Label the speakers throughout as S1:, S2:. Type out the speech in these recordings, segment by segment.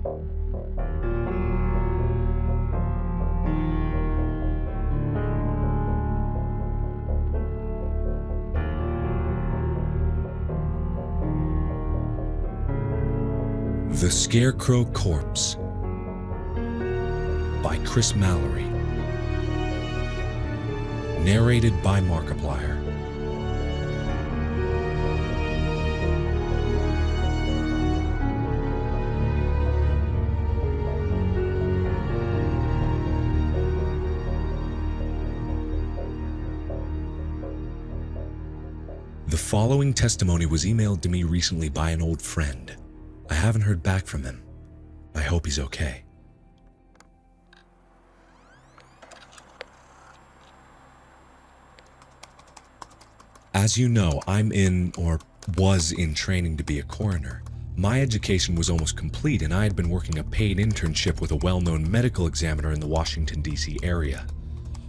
S1: The Scarecrow Corpse by Chris Mallory. Narrated by Markiplier. The following testimony was emailed to me recently by an old friend. I haven't heard back from him. I hope he's okay. As you know, I'm in, or was in, training to be a coroner. My education was almost complete, and I had been working a paid internship with a well-known medical examiner in the Washington, D.C. area.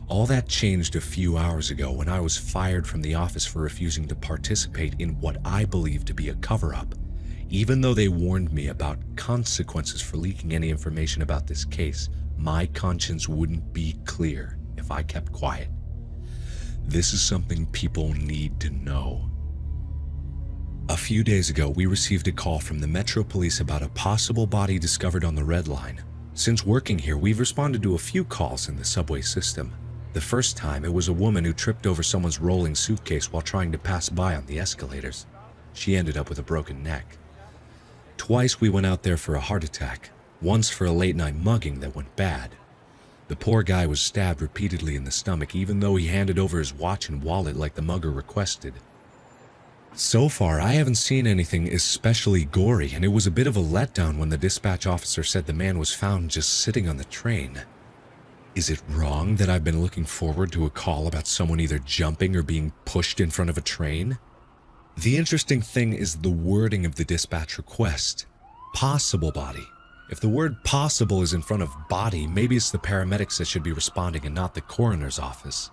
S1: All that changed a few hours ago when I was fired from the office for refusing to participate in what I believe to be a cover-up. Even though they warned me about consequences for leaking any information about this case, my conscience wouldn't be clear if I kept quiet. This is something people need to know. A few days ago, we received a call from the Metro Police about a possible body discovered on the Red Line. Since working here, we've responded to a few calls in the subway system. The first time, it was a woman who tripped over someone's rolling suitcase while trying to pass by on the escalators. She ended up with a broken neck. Twice we went out there for a heart attack, once for a late-night mugging that went bad. The poor guy was stabbed repeatedly in the stomach, even though he handed over his watch and wallet like the mugger requested. So far, I haven't seen anything especially gory, and it was a bit of a letdown when the dispatch officer said the man was found just sitting on the train. Is it wrong that I've been looking forward to a call about someone either jumping or being pushed in front of a train? The interesting thing is the wording of the dispatch request. Possible body. If the word possible is in front of body, maybe it's the paramedics that should be responding and not the coroner's office.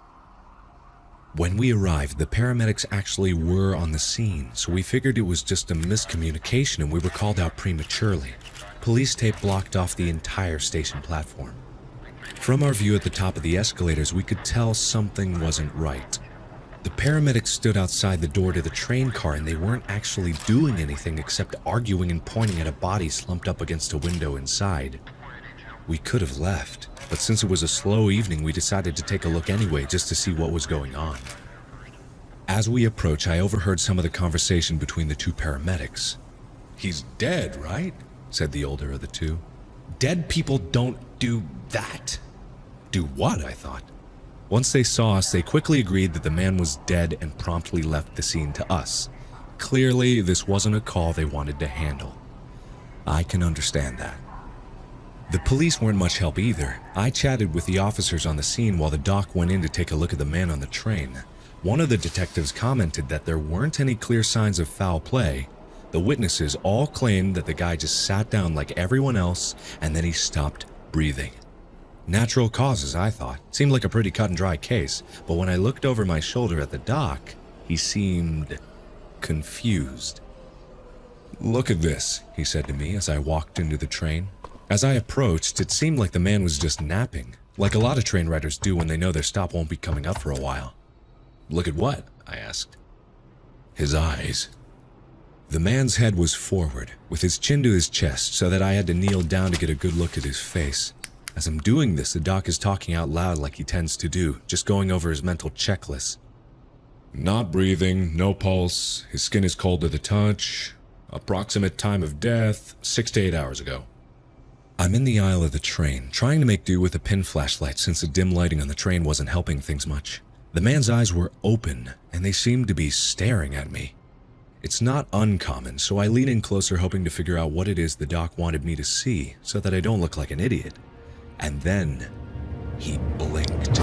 S1: When we arrived, the paramedics actually were on the scene, so we figured it was just a miscommunication and we were called out prematurely. Police tape blocked off the entire station platform. From our view at the top of the escalators, we could tell something wasn't right. The paramedics stood outside the door to the train car and they weren't actually doing anything except arguing and pointing at a body slumped up against a window inside. We could have left, but since it was a slow evening, we decided to take a look anyway just to see what was going on. As we approached, I overheard some of the conversation between the two paramedics. "He's dead, right?" said the older of the two. "Dead people don't do that." "Do what?" I thought. Once they saw us, they quickly agreed that the man was dead and promptly left the scene to us. Clearly, this wasn't a call they wanted to handle. I can understand that. The police weren't much help either. I chatted with the officers on the scene while the doc went in to take a look at the man on the train. One of the detectives commented that there weren't any clear signs of foul play. The witnesses all claimed that the guy just sat down like everyone else and then he stopped breathing. Natural causes, I thought. Seemed like a pretty cut and dry case, but when I looked over my shoulder at the doc, he seemed confused. "Look at this," he said to me as I walked into the train. As I approached, it seemed like the man was just napping, like a lot of train riders do when they know their stop won't be coming up for a while. "Look at what?" I asked. "His eyes." The man's head was forward, with his chin to his chest, so that I had to kneel down to get a good look at his face. As I'm doing this, the doc is talking out loud like he tends to do, just going over his mental checklist. "Not breathing, no pulse, his skin is cold to the touch, approximate time of death, 6 to 8 hours ago." I'm in the aisle of the train, trying to make do with a pin flashlight since the dim lighting on the train wasn't helping things much. The man's eyes were open, and they seemed to be staring at me. It's not uncommon, so I lean in closer hoping to figure out what it is the doc wanted me to see so that I don't look like an idiot. And then, he blinked.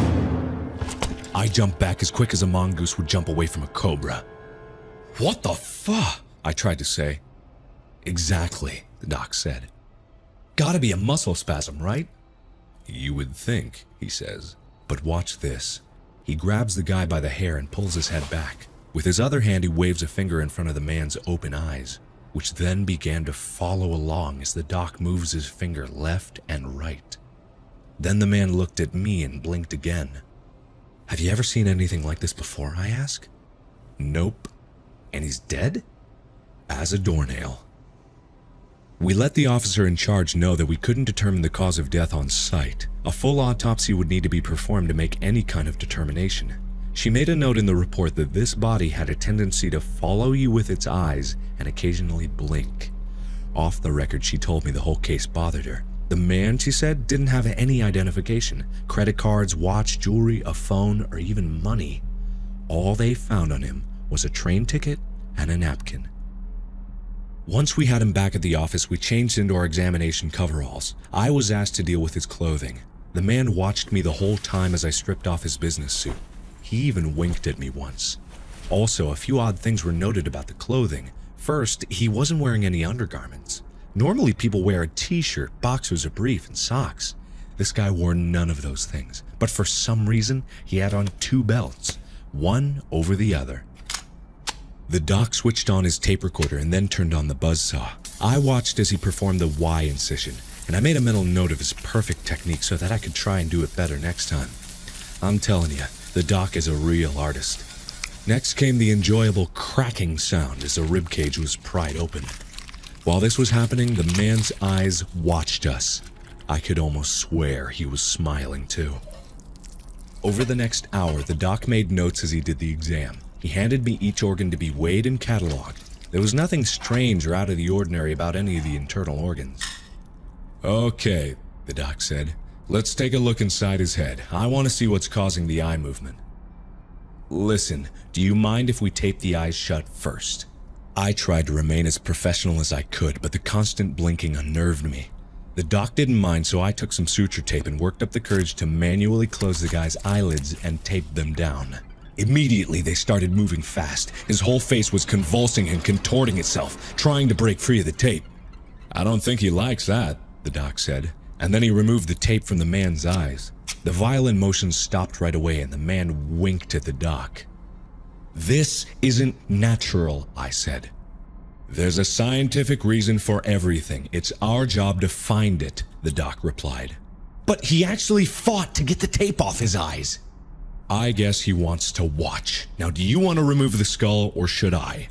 S1: I jumped back as quick as a mongoose would jump away from a cobra. "What the fuck?" I tried to say. "Exactly," the doc said. "Gotta be a muscle spasm, right?" "You would think," he says. "But watch this." He grabs the guy by the hair and pulls his head back. With his other hand, he waves a finger in front of the man's open eyes. which then began to follow along as the doc moves his finger left and right. Then the man looked at me and blinked again. "Have you ever seen anything like this before?" I ask. "Nope." "And he's dead?" "As a doornail." We let the officer in charge know that we couldn't determine the cause of death on site. A full autopsy would need to be performed to make any kind of determination. She made a note in the report that this body had a tendency to follow you with its eyes and occasionally blink. Off the record, she told me the whole case bothered her. The man, she said, didn't have any identification, credit cards, watch, jewelry, a phone, or even money. All they found on him was a train ticket and a napkin. Once we had him back at the office, we changed into our examination coveralls. I was asked to deal with his clothing. The man watched me the whole time as I stripped off his business suit. He even winked at me once. Also, a few odd things were noted about the clothing. First, he wasn't wearing any undergarments. Normally people wear a t-shirt, boxers, a brief, and socks. This guy wore none of those things, but for some reason, he had on 2 belts, one over the other. The doc switched on his tape recorder and then turned on the buzzsaw. I watched as he performed the Y incision, and I made a mental note of his perfect technique so that I could try and do it better next time. I'm telling you, the doc is a real artist. Next came the enjoyable cracking sound as the ribcage was pried open. While this was happening, the man's eyes watched us. I could almost swear he was smiling too. Over the next hour, the doc made notes as he did the exam. He handed me each organ to be weighed and cataloged. There was nothing strange or out of the ordinary about any of the internal organs. "Okay," the doc said. "Let's take a look inside his head. I want to see what's causing the eye movement." "Listen, do you mind if we tape the eyes shut first?" I tried to remain as professional as I could, but the constant blinking unnerved me. The doc didn't mind, so I took some suture tape and worked up the courage to manually close the guy's eyelids and tape them down. Immediately, they started moving fast. His whole face was convulsing and contorting itself, trying to break free of the tape. "I don't think he likes that," the doc said, and then he removed the tape from the man's eyes. The violent motion stopped right away, and the man winked at the doc. "This isn't natural," I said. "There's a scientific reason for everything. It's our job to find it," the doc replied. "But he actually fought to get the tape off his eyes." "I guess he wants to watch. Now, do you want to remove the skull, or should I?"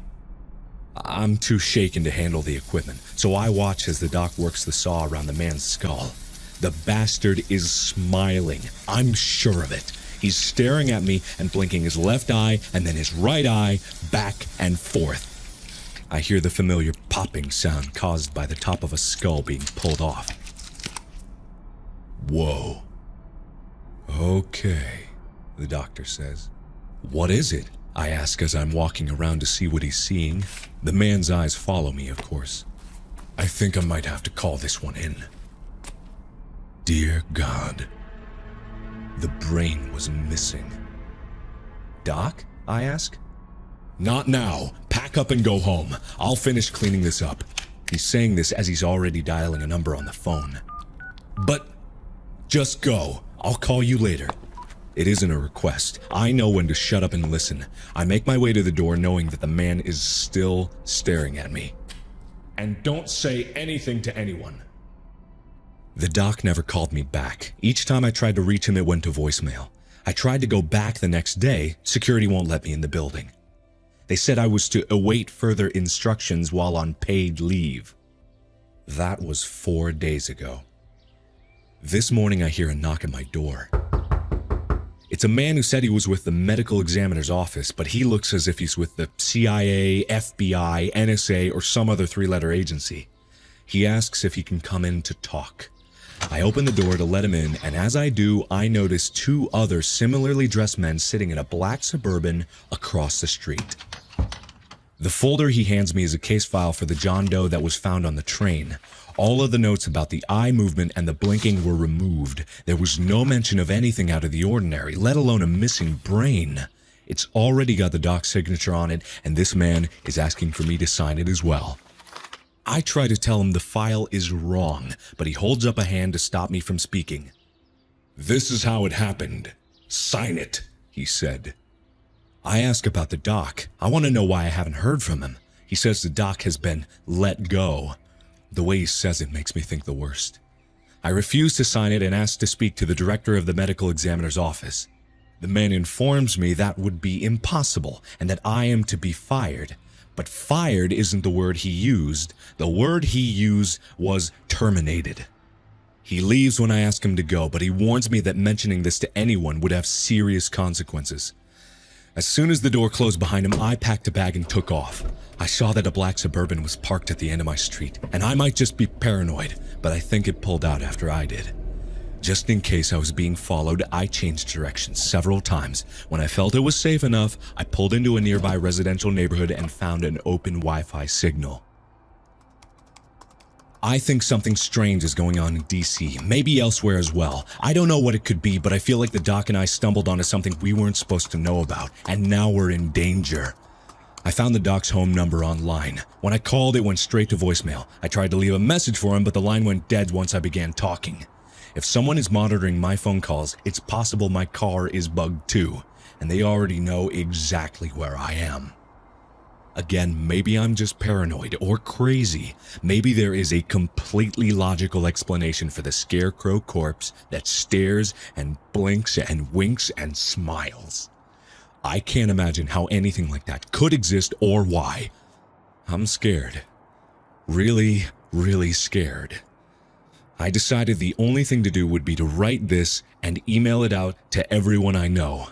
S1: I'm too shaken to handle the equipment, so I watch as the doc works the saw around the man's skull. The bastard is smiling. I'm sure of it. He's staring at me and blinking his left eye and then his right eye back and forth. I hear the familiar popping sound caused by the top of a skull being pulled off. "Whoa. Okay," the doctor says. "What is it?" I ask as I'm walking around to see what he's seeing. The man's eyes follow me, of course. "I think I might have to call this one in." Dear God. The brain was missing. "Doc?" I ask. "Not now. Pack up and go home. I'll finish cleaning this up." He's saying this as he's already dialing a number on the phone. "But just go. I'll call you later." It isn't a request. I know when to shut up and listen. I make my way to the door knowing that the man is still staring at me. "And don't say anything to anyone." The doc never called me back. Each time I tried to reach him, it went to voicemail. I tried to go back the next day. Security won't let me in the building. They said I was to await further instructions while on paid leave. That was 4 days ago. This morning I hear a knock at my door. It's a man who said he was with the medical examiner's office, but he looks as if he's with the CIA, FBI, NSA, or some other 3-letter agency. He asks if he can come in to talk. I open the door to let him in, and as I do, I notice 2 other similarly dressed men sitting in a black Suburban across the street. The folder he hands me is a case file for the John Doe that was found on the train. All of the notes about the eye movement and the blinking were removed. There was no mention of anything out of the ordinary, let alone a missing brain. It's already got the doc's signature on it, and this man is asking for me to sign it as well. I try to tell him the file is wrong, but he holds up a hand to stop me from speaking. "This is how it happened. Sign it," he said. I ask about the doc. I want to know why I haven't heard from him. He says the doc has been let go. The way he says it makes me think the worst. I refuse to sign it and ask to speak to the director of the medical examiner's office. The man informs me that would be impossible and that I am to be fired. But fired isn't the word he used. The word he used was terminated. He leaves when I ask him to go, but he warns me that mentioning this to anyone would have serious consequences. As soon as the door closed behind him, I packed a bag and took off. I saw that a black Suburban was parked at the end of my street, and I might just be paranoid, but I think it pulled out after I did. Just in case I was being followed, I changed directions several times. When I felt it was safe enough, I pulled into a nearby residential neighborhood and found an open Wi-Fi signal. I think something strange is going on in DC, maybe elsewhere as well. I don't know what it could be, but I feel like the doc and I stumbled onto something we weren't supposed to know about, and now we're in danger. I found the doc's home number online. When I called, it went straight to voicemail. I tried to leave a message for him, but the line went dead once I began talking. If someone is monitoring my phone calls, it's possible my car is bugged too, and they already know exactly where I am. Again, maybe I'm just paranoid or crazy. Maybe there is a completely logical explanation for the Scarecrow corpse that stares and blinks and winks and smiles. I can't imagine how anything like that could exist or why. I'm scared. Really, really scared. I decided the only thing to do would be to write this and email it out to everyone I know.